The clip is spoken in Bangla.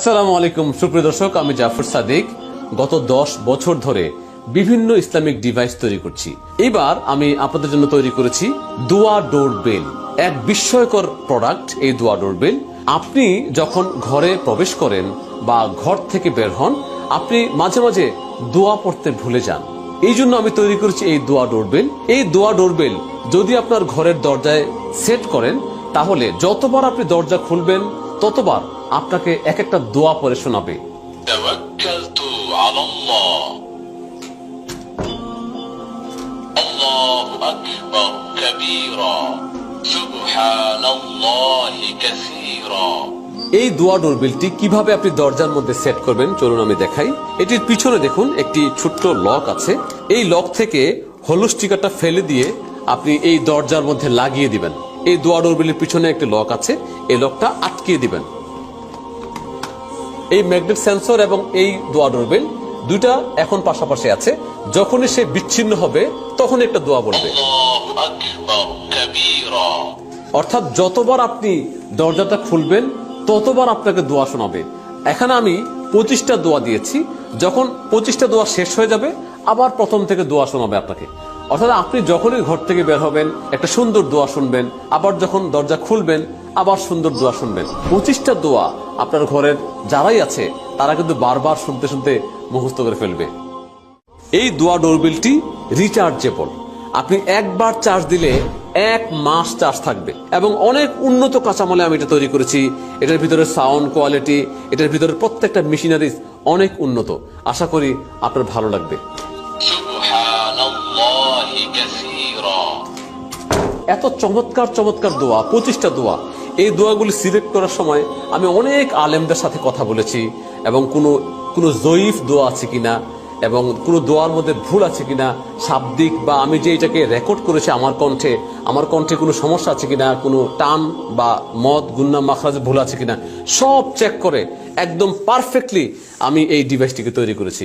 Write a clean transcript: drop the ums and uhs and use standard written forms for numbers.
আসসালামু আলাইকুম সুপ্রিয় দর্শক, আমি জাফর সাদিক। গত 10 বছর ধরে বিভিন্ন ইসলামিক ডিভাইস তৈরি করছি। এবার আমি আপনাদের জন্য তৈরি করেছি দোয়া ডোরবেল। এক বিস্ময়কর প্রোডাক্ট এই দোয়া ডোরবেল। আপনি যখন ঘরে প্রবেশ করেন বা ঘর থেকে বের হন, আপনি মাঝে মাঝে দোয়া পড়তে ভুলে যান। এই জন্য আমি তৈরি করেছি এই দোয়া ডোরবেল। এই দোয়া ডোরবেল যদি আপনার ঘরের দরজায় সেট করেন, তাহলে যতবার আপনি দরজা খুলবেন ততবার আপনাকে এক একটা দোয়া পড়ে শোনাবে। তাওয়াক্কালতু আলাল্লাহ, আল্লাহু আকবার কাবীরা, সুবহানাল্লাহি কাসীরা। এই দোয়া ডোরবেলটি কিভাবে আপনি দরজার মধ্যে সেট করবেন চলুন আমি দেখাই। এটির পিছনে দেখুন একটি ছোট্ট লক আছে। এই লক থেকে হলুদ স্টিকারটা ফেলে দিয়ে আপনি এই দরজার মধ্যে লাগিয়ে দিবেন। এই দোয়া ডোরবেলের পিছনে একটি লক আছে, এই লকটা আটকিয়ে দিবেন। এই ম্যাগনেট সেন্সর এবং এই দোয়া ডোরবেল দুইটা এখন পাশাপাশি আছে। যখনই সে বিচ্ছিন্ন হবে তখন একটা দোয়া বলবে। আল্লাহু আকবার কাবীরা। অর্থাৎ যতবার আপনি দরজাটা খুলবেন ততবার আপনাকে দোয়া শোনাবে। এখানে আমি 25টা দোয়া দিয়েছি। যখন 25টা দোয়া শেষ হয়ে যাবে আবার প্রথম থেকে দোয়া শোনাবে আপনাকে। অর্থাৎ আপনি যখনই ঘর থেকে বের হবেন একটা সুন্দর দোয়া শুনবেন, আবার যখন দরজা খুলবেন আবার সুন্দর দোয়া শুনবেন। 25টা দোয়া আপনার ঘরের যারাই আছে তারা কিন্তু বারবার শুনতে শুনতে মুখস্থ করে ফেলবে। এই দোয়া ডোরবেলটি রিচার্জেবল। আপনি একবার চার্জ দিলে 1 মাস চার্জ থাকবে এবং অনেক উন্নত কাঁচামালে আমি এটা তৈরি করেছি। এটার ভিতরে সাউন্ড কোয়ালিটি, এটার ভিতরে প্রত্যেকটা মেশিনারিজ অনেক উন্নত। আশা করি আপনার ভালো লাগবে। সুবহানাল্লাহি কাসীরা। এত চমৎকার চমৎকার দোয়া, 25টা দোয়া। এই দোয়াগুলি সিলেক্ট করার সময় আমি অনেক আলেমদের সাথে কথা বলেছি এবং কোনো জয়ীফ দোয়া আছে কিনা এবং কোনো দোয়ার মধ্যে ভুল আছে কিনা, শাব্দিক বা আমি যে এটাকে রেকর্ড করেছি আমার কণ্ঠে কোনো সমস্যা আছে কিনা, কোনো টান বা মদ গুন্না মাখরাজে ভুল আছে কিনা, সব চেক করে একদম পারফেক্টলি আমি এই ডিভাইসটিকে তৈরি করেছি।